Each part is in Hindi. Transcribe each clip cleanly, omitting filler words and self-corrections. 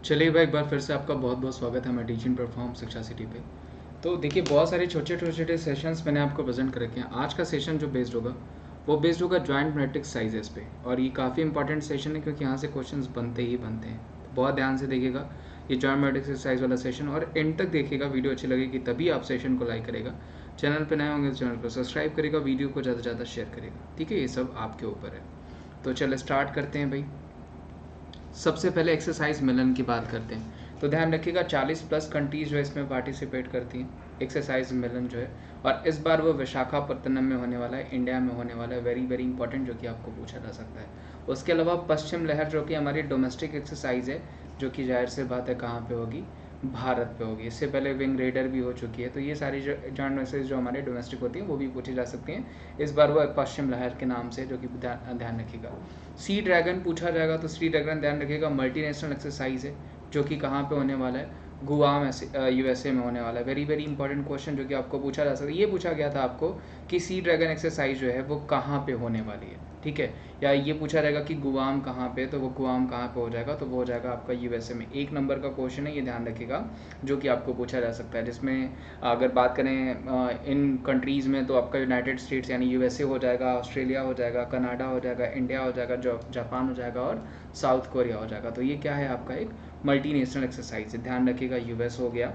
चलिए भाई, एक बार फिर से आपका बहुत बहुत स्वागत है हमारे टीचिंग प्लेटफॉर्म शिक्षा सिटी पे। तो देखिए, बहुत सारे छोटे छोटे सेशंस मैंने आपको प्रेजेंट कर रखे हैं। आज का सेशन जो बेस्ड होगा वो बेस्ड होगा जॉइंट मैट्रिक्स साइजेस पे, और ये काफ़ी इंपॉर्टेंट सेशन है क्योंकि यहाँ से क्वेश्चंस बनते ही बनते हैं। तो बहुत ध्यान से देखिएगा ये जॉइंट मैट्रिक्स साइज वाला सेशन, और एंड तक देखिएगा। वीडियो अच्छी लगेगी तभी आप सेशन को लाइक करेगा। चैनल पर नए होंगे तो चैनल को सब्सक्राइब करेगा, वीडियो को ज़्यादा से ज़्यादा शेयर करेगा। ठीक है, ये सब आपके ऊपर है। तो चलो स्टार्ट करते हैं भाई। सबसे पहले एक्सरसाइज मिलन की बात करते हैं। तो ध्यान रखिएगा 40 प्लस कंट्रीज जो है इसमें पार्टिसिपेट करती हैं एक्सरसाइज मिलन जो है, और इस बार वो विशाखापट्टनम में होने वाला है, इंडिया में होने वाला है। वेरी वेरी इंपॉर्टेंट, जो कि आपको पूछा जा सकता है। उसके अलावा पश्चिम लहर जो कि हमारी डोमेस्टिक एक्सरसाइज है, जो कि जाहिर से बात है कहाँ पे होगी, भारत पे होगी। इससे पहले विंग रेडर भी हो चुकी है। तो ये सारी जो जॉइंट मैसेज जो हमारे डोमेस्टिक होती हैं वो भी पूछी जा सकती हैं। इस बार वो पश्चिम लहर के नाम से, जो कि ध्यान रखिएगा। सी ड्रैगन पूछा जाएगा तो सी ड्रैगन ध्यान रखिएगा मल्टीनेशनल एक्सरसाइज है, जो कि कहाँ पे होने वाला है, गुआम यूएसए में होने वाला है। वेरी वेरी इंपॉर्टेंट क्वेश्चन जो कि आपको पूछा जा सकता है। ये पूछा गया था आपको कि सी ड्रैगन एक्सरसाइज जो है वो कहाँ पे होने वाली है, ठीक है। या ये पूछा जाएगा कि गुआम कहाँ पे, तो वो गुआम कहाँ पे हो जाएगा, तो वो हो जाएगा आपका यूएसए में। 1 नंबर का क्वेश्चन है, ये ध्यान रखिएगा, जो कि आपको पूछा जा सकता है। जिसमें अगर बात करें इन कंट्रीज़ में, तो आपका यूनाइटेड स्टेट्स यानी यूएसए हो जाएगा, ऑस्ट्रेलिया हो जाएगा, कनाडा हो जाएगा, इंडिया हो जाएगा, जापान हो जाएगा, और साउथ कोरिया हो जाएगा। तो ये क्या है, आपका एक मल्टीनेशनल एक्सरसाइज है। ध्यान रखिएगा, यूएस हो गया,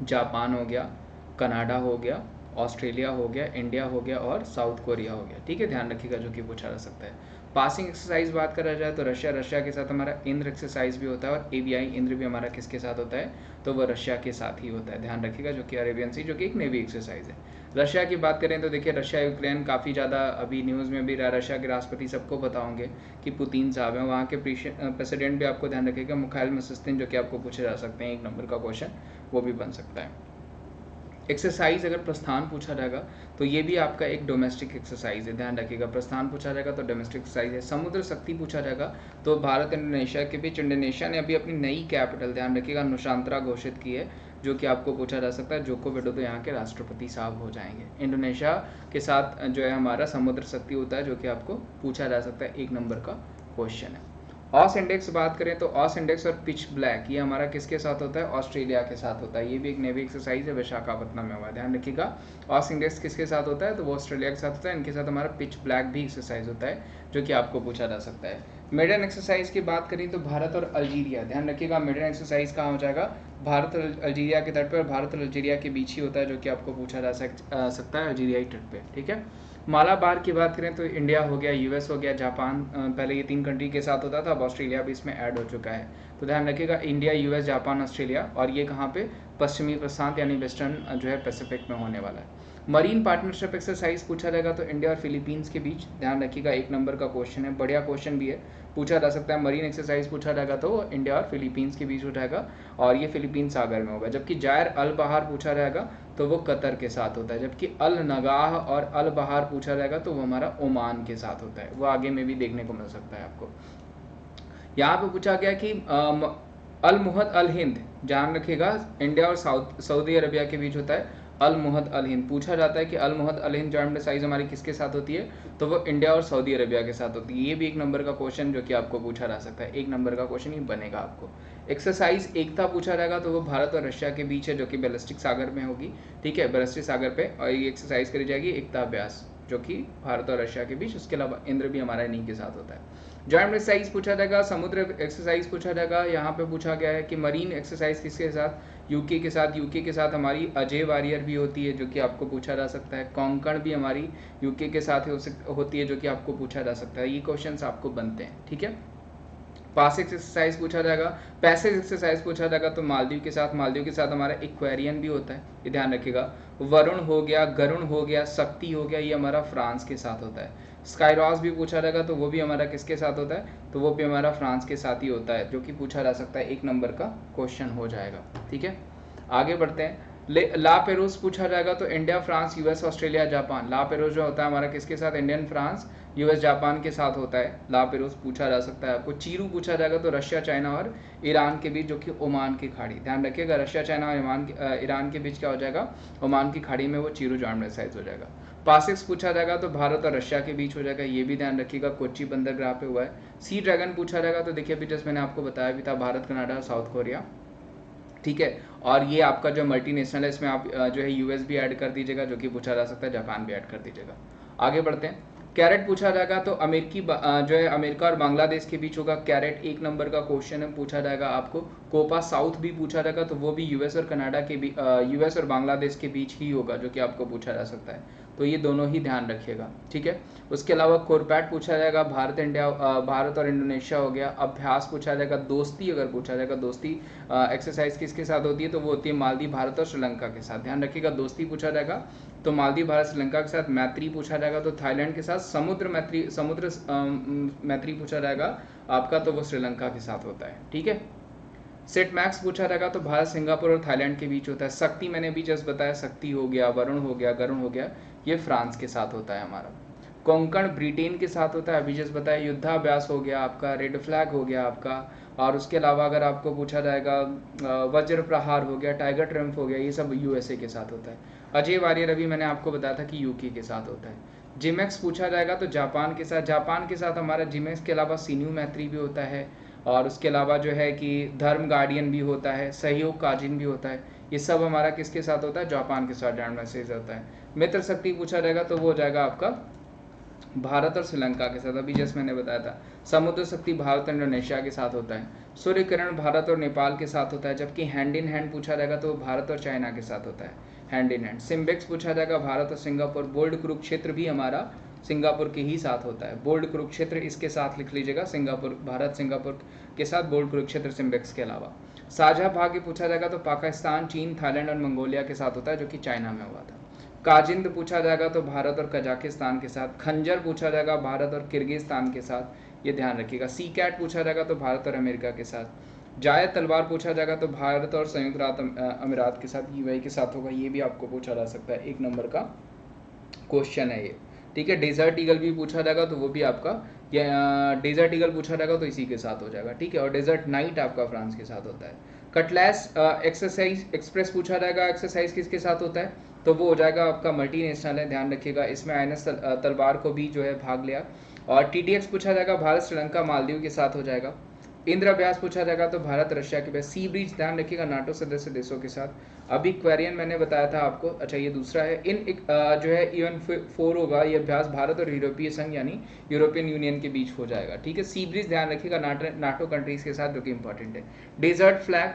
जापान हो गया, कनाडा हो गया, ऑस्ट्रेलिया हो गया, इंडिया हो गया, और साउथ कोरिया हो गया। ठीक है, ध्यान रखिएगा, जो कि पूछा जा सकता है। पासिंग एक्सरसाइज बात करा जाए तो रशिया के साथ हमारा इंद्र एक्सरसाइज भी होता है, और एवीआई इंद्र भी हमारा किसके साथ होता है, तो वह रशिया के साथ ही होता है। ध्यान रखिएगा, जो कि अरेबियन सी, जो कि एक नेवी एक्सरसाइज है। रशिया की बात करें तो देखिए, रशिया यूक्रेन काफ़ी ज़्यादा अभी न्यूज़ में भी रहा। रशिया के राष्ट्रपति सबको पता होंगे कि पुतिन साहब हैं। वहाँ के प्रेसिडेंट भी आपको ध्यान रखिएगा मिखाइल मिशस्तिन, जो कि आपको पूछे जा सकते हैं। 1 नंबर का क्वेश्चन वो भी बन सकता है। एक्सरसाइज अगर प्रस्थान पूछा जाएगा तो ये भी आपका एक डोमेस्टिक एक्सरसाइज है। ध्यान रखिएगा, प्रस्थान पूछा जाएगा तो डोमेस्टिक एक्सरसाइज है। समुद्र शक्ति पूछा जाएगा तो भारत इंडोनेशिया के बीच, इंडोनेशिया ने अभी अपनी नई कैपिटल, ध्यान रखिएगा, नुशांतरा घोषित की है, जो कि आपको पूछा जा सकता है। जोको विडोदो यहाँ के राष्ट्रपति साहब हो जाएंगे। इंडोनेशिया के साथ जो है हमारा समुद्र शक्ति होता है, जो कि आपको पूछा जा सकता है। 1 नंबर का क्वेश्चन है। ऑस इंडेक्स बात करें तो ऑस इंडेक्स और पिच ब्लैक ये हमारा किसके साथ होता है, ऑस्ट्रेलिया के साथ होता है। ये भी एक नेवी एक्सरसाइज है, विशाखापट्टनम में हुआ। ध्यान रखिएगा, ऑस इंडेक्स किसके साथ होता है, तो वो ऑस्ट्रेलिया के साथ होता है। इनके साथ हमारा पिच ब्लैक भी एक्सरसाइज होता है, जो कि आपको पूछा जा सकता है। मेडन एक्सरसाइज की बात करें तो भारत और अल्जीरिया, ध्यान रखिएगा, मेडन एक्सरसाइज कहाँ हो जाएगा, भारत और अल्जीरिया के तट पर, भारत और अल्जीरिया के बीच ही होता है, जो कि आपको पूछा जा सकता है अल्जीरियाई तट पर। ठीक है। मालाबार की बात करें तो इंडिया हो गया, यूएस हो गया, जापान, पहले ये 3 कंट्री के साथ होता था, अब ऑस्ट्रेलिया भी इसमें ऐड हो चुका है। तो ध्यान रखिएगा, इंडिया, यूएस, जापान, ऑस्ट्रेलिया, और ये कहाँ पे, पश्चिमी प्रशांत यानी वेस्टर्न जो है पैसिफिक में होने वाला है। मरीन पार्टनरशिप एक्सरसाइज पूछा जाएगा तो इंडिया और फिलीपींस के बीच। ध्यान रखिएगा, 1 नंबर का क्वेश्चन है, बढ़िया क्वेश्चन भी है, पूछा जा सकता है। मरीन एक्सरसाइज पूछा जाएगा तो इंडिया और फिलीपींस के बीच हो जाएगा, और ये फिलीपींस सागर में होगा। जबकि जायर अल बहार पूछा जाएगा तो वो कतर के साथ होता है। जबकि अल नगाह और अल बहार पूछा जाएगा तो वो हमारा ओमान के साथ होता है। वो आगे में भी देखने को मिल सकता है आपको। यहाँ पे पूछा गया कि अल मुहद अल हिंद, ध्यान रखिएगा, इंडिया और सऊदी अरबिया के बीच होता है। अल मुहद अल हिंद पूछा जाता है कि अल मुहद अल हिंद जॉइंट साइज हमारी किसके साथ होती है, तो वो इंडिया और सऊदी अरबिया के साथ होती है। ये भी 1 नंबर का क्वेश्चन, जो कि आपको पूछा जा सकता है। 1 नंबर का क्वेश्चन ही बनेगा आपको। एक्सरसाइज एकता पूछा जाएगा तो वो भारत और रशिया के बीच है, जो कि बैलिस्टिक सागर में होगी। ठीक है, बैलिस्टिक सागर पे, और ये एक्सरसाइज करी जाएगी एकता अभ्यास, जो कि भारत और रशिया के बीच। उसके अलावा इंद्र भी हमारा इन्हीं के साथ होता है। जॉइंट एक्सरसाइज पूछा जाएगा, समुद्र एक्सरसाइज पूछा जाएगा। यहाँ पे पूछा गया है कि मरीन एक्सरसाइज किसके साथ, यूके के साथ। यूके के साथ हमारी अजय वारियर भी होती है, जो कि आपको पूछा जा सकता है। कोंकण भी हमारी यूके के साथ होती है, जो कि आपको पूछा जा सकता है। ये क्वेश्चंस आपको बनते हैं। ठीक है। पासिक एक्सरसाइज पूछा जाएगा, पैसेज एक्सरसाइज पूछा जाएगा तो मालदीव के साथ हमारा इक्वेरियन भी होता है, ये ध्यान रखिएगा। वरुण हो गया, गरुण हो गया, शक्ति हो गया, ये हमारा फ्रांस के साथ होता है। स्काईरॉस भी पूछा जाएगा तो वो भी हमारा किसके साथ होता है, तो वो भी हमारा फ्रांस के साथ ही होता है, जो कि पूछा जा सकता है। 1 नंबर का क्वेश्चन हो जाएगा। ठीक है, आगे बढ़ते हैं। ला पेरोस पूछा जाएगा तो India, France, US, Australia, Japan. La Perouse जो होता है हमारा किसके साथ, इंडियन, फ्रांस, यूएस, जापान के साथ होता है। ला पेरोस पूछा जा सकता है आपको। चीरू पूछा जाएगा तो रशिया, चाइना और ईरान के बीच, जो कि ओमान की खाड़ी। ध्यान रखिएगा, रशिया, चाइना और ईरान के बीच क्या हो जाएगा, ओमान की खाड़ी में वो चीरू जॉइंट एक्सरसाइज हो जाएगा। पासिक्स पूछा जाएगा तो भारत और रशिया के बीच हो जाएगा, ये भी ध्यान रखिएगा, कोच्चि बंदरगाह पे हुआ है। सी ड्रैगन पूछा जाएगा तो देखिए अभी जस्ट मैंने आपको बताया भी था, भारत, कनाडा और साउथ कोरिया, ठीक है। और ये आपका जो मल्टीनेशनल है इसमें आप जो है यूएस भी ऐड कर दीजिएगा, जो कि पूछा जा सकता है, जापान भी ऐड कर दीजिएगा। आगे बढ़ते हैं। कैरेट पूछा जाएगा तो जो है अमेरिका और बांग्लादेश के बीच होगा कैरेट, 1 नंबर का क्वेश्चन है, पूछा जाएगा आपको। कोपा साउथ भी पूछा जाएगा तो वो भी यूएस और कनाडा के यूएस और बांग्लादेश के बीच ही होगा, जो कि आपको पूछा जा सकता है, तो ये दोनों ही ध्यान रखिएगा, ठीक है। उसके अलावा कोरपैट पूछा जाएगा, भारत और इंडोनेशिया हो गया। अभ्यास पूछा जाएगा, दोस्ती अगर पूछा जाएगा, दोस्ती एक्सरसाइज किसके साथ होती है, तो वो होती है मालदीव, भारत और श्रीलंका के साथ, ध्यान रखिएगा। दोस्ती पूछा जाएगा तो मालदीव, भारत, श्रीलंका के साथ। मैत्री पूछा जाएगा तो थाईलैंड के साथ। समुद्र मैत्री पूछा जाएगा आपका, तो वो श्रीलंका के साथ होता है, ठीक है। सेट मैक्स पूछा जाएगा तो भारत, सिंगापुर और थाईलैंड के बीच होता है। शक्ति मैंने भी जस्ट बताया, शक्ति हो गया, वरुण हो गया, गरुण हो गया, ये फ्रांस के साथ होता है हमारा। कोंकण ब्रिटेन के साथ होता है, अभी जस्ट बताया। युद्धाभ्यास हो गया आपका, रेड फ्लैग हो गया आपका। और उसके अलावा अगर आपको पूछा जाएगा वज्र प्रहार हो गया, टाइगर ट्रम्प हो गया, ये सब यूएसए के साथ होता है। अजय वारियर अभी मैंने आपको बताया था कि यूके के साथ होता है। जिमेक्स पूछा जाएगा तो जापान के साथ। जापान के साथ हमारा जिमेक्स के अलावा सीन्यू मैत्री भी होता है, और उसके अलावा जो है कि धर्म गार्डियन भी होता है, सहयोग काजिन भी होता है। ये सब हमारा किसके साथ होता है, जापान के साथ जॉइंट मैसेज होता है। मित्र शक्ति पूछा जाएगा तो वो हो जाएगा आपका भारत और श्रीलंका के साथ, अभी जस्ट मैंने बताया था। समुद्र शक्ति भारत और इंडोनेशिया के साथ होता है। सूर्य किरण भारत और नेपाल के साथ होता है, जबकि हैंड इन हैंड पूछा जाएगा तो भारत और चाइना के साथ होता है, हैंड इन हैंड। सिम्बेक्स पूछा जाएगा भारत और सिंगापुर। बोल्ड कुरुक्षेत्र भी हमारा सिंगापुर के ही साथ होता है। बोल्ड कुरुक्षेत्र इसके साथ लिख लीजिएगा, सिंगापुर, भारत सिंगापुर के साथ बोल्ड कुरुक्षेत्र सिम्बेक्स के अलावा। साझा भाग्य पूछा जाएगा तो पाकिस्तान, चीन, थाईलैंड और मंगोलिया के साथ होता है, जो कि चाइना में हुआ था। काजिंद पूछा जाएगा तो भारत और कजाकिस्तान के साथ। खंजर पूछा जाएगा भारत और किर्गिस्तान के साथ, ये ध्यान रखिएगा। सी कैट पूछा जाएगा तो भारत और अमेरिका के साथ। जायद तलवार पूछा जाएगा तो भारत और संयुक्त अमीरात के साथ, यूएई के साथ होगा, ये भी आपको पूछा जा सकता है, 1 नंबर का क्वेश्चन है ये, ठीक है। डेजर्ट ईगल भी पूछा जाएगा तो वो भी आपका, डेजर्ट ईगल पूछा जाएगा तो इसी के साथ हो जाएगा, ठीक है। और डेजर्ट नाइट आपका फ्रांस के साथ होता है। कटलैस एक्सरसाइज एक्सप्रेस पूछा जाएगा, एक्सरसाइज किसके साथ होता है, तो वो हो जाएगा आपका मल्टीनेशनल है, ध्यान रखिएगा। इसमें आईएनएस तलवार को भी जो है भाग लिया। और टीडीएक्स पूछा जाएगा भारत, श्रीलंका, मालदीव के साथ हो जाएगा। इंद्र अभ्यास पूछा जाएगा तो भारत, रशिया के पास। सी ब्रिज ध्यान रखिएगा, नाटो सदस्य देशों के साथ। अभी क्वेरियन मैंने बताया था आपको, अच्छा ये दूसरा है। जो है इवन 4 होगा, ये अभ्यास भारत और यूरोपीय संघ यानी यूरोपियन यूनियन के बीच हो जाएगा, ठीक है। सी ब्रिज ध्यान रखिएगा नाटो कंट्रीज के साथ, जो कि इंपॉर्टेंट है। डेजर्ट फ्लैग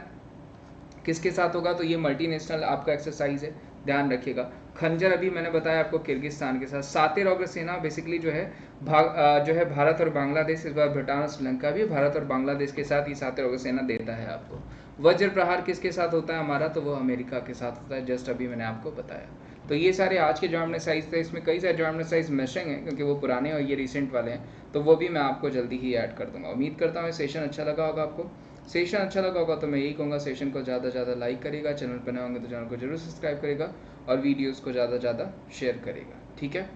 किसके साथ होगा, तो ये मल्टीनेशनल आपका एक्सरसाइज है, ध्यान रखिएगा। खंजर अभी मैंने बताया आपको किर्गिस्तान के साथ। सातिर अग्र सेना बेसिकली जो है भारत और बांग्लादेश, इस बार भूटान और श्रीलंका भी भारत और बांग्लादेश के साथ ही सातिर अग्र सेना देता है आपको। वज्र प्रहार किसके साथ होता है हमारा, तो वो अमेरिका के साथ होता है, जस्ट अभी मैंने आपको बताया। तो ये सारे आज के जॉइंट एक्सरसाइज थे, इसमें कई सारे जॉइंट एक्सरसाइज मिसिंग हैं क्योंकि वो पुराने और ये रिसेंट वाले हैं, तो वो भी मैं आपको जल्दी ही ऐड कर दूंगा। उम्मीद करता हूँ सेशन अच्छा लगा होगा आपको। सेशन अच्छा लगा होगा तो मैं यही कहूँगा, सेशन को ज़्यादा से ज़्यादा लाइक करेगा, चैनल पर नए होंगे तो चैनल को जरूर सब्सक्राइब करेगा और वीडियोस को ज़्यादा से ज़्यादा शेयर करेगा, ठीक है।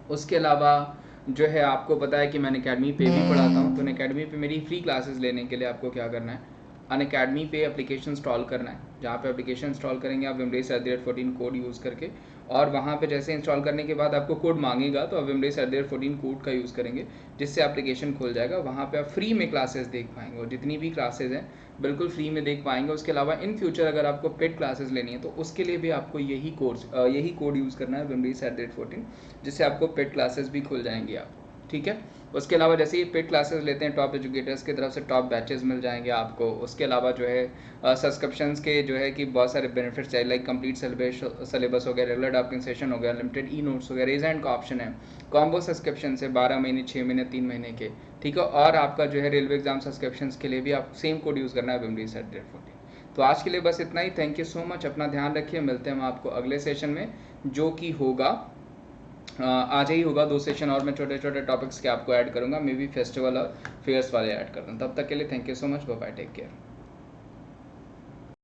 उसके अलावा जो है आपको पता है कि मैं अकेडमी पे भी पढ़ाता हूँ, तो अकेडमी पे मेरी फ्री क्लासेस लेने के लिए आपको क्या करना है, अनअकैडमी पे एप्लीकेशन इंस्टॉल करना है। जहाँ पे एप्लीकेशन इंस्टॉल करेंगे आप विमरेश@14 कोड यूज़ करके, और वहाँ पे जैसे इंस्टॉल करने के बाद आपको कोड मांगेगा तो आप विमरेश@14 कोड का यूज़ करेंगे, जिससे एप्लीकेशन खुल जाएगा। वहाँ पे आप फ्री में क्लासेस देख पाएंगे, और जितनी भी क्लासेस हैं बिल्कुल फ्री में देख पाएंगे। उसके अलावा इन फ्यूचर अगर आपको पेड क्लासेस लेनी है तो उसके लिए भी आपको यही कोड यूज़ करना है, विमरेश@14, जिससे आपको पेड क्लासेस भी खुल जाएंगी आप, ठीक है। उसके अलावा जैसे ही पेड क्लासेस लेते हैं टॉप एजुकेटर्स की तरफ से टॉप बैचेस मिल जाएंगे आपको। उसके अलावा जो है सब्सक्रिप्शंस के जो है कि बहुत सारे बेनिफिट्स चाहिए, लाइक कंप्लीट सिलेबस हो गया, रेगुलर डॉक्टिंग सेशन हो गया, लिमिटेड ई नोट्स हो गया, रेज एंड का ऑप्शन है, कॉम्बो सब्सक्रिप्शन से 12 महीने, 6 महीने, 3 महीने के, ठीक है। और आपका जो है रेलवे एग्जाम सब्सक्रिप्शन के लिए भी आप सेम कोड यूज़ करना है, विमरेश@14। तो आज के लिए बस इतना ही। थैंक यू सो मच, अपना ध्यान रखिए। मिलते हैं हम आपको अगले सेशन में, जो कि होगा आज ही होगा। 2 सेशन और मैं छोटे छोटे टॉपिक्स के आपको ऐड करूंगा, मे बी फेस्टिवल और फेयर्स वाले ऐड कर दूँ। तब तक के लिए thank you so much, bye bye, take care.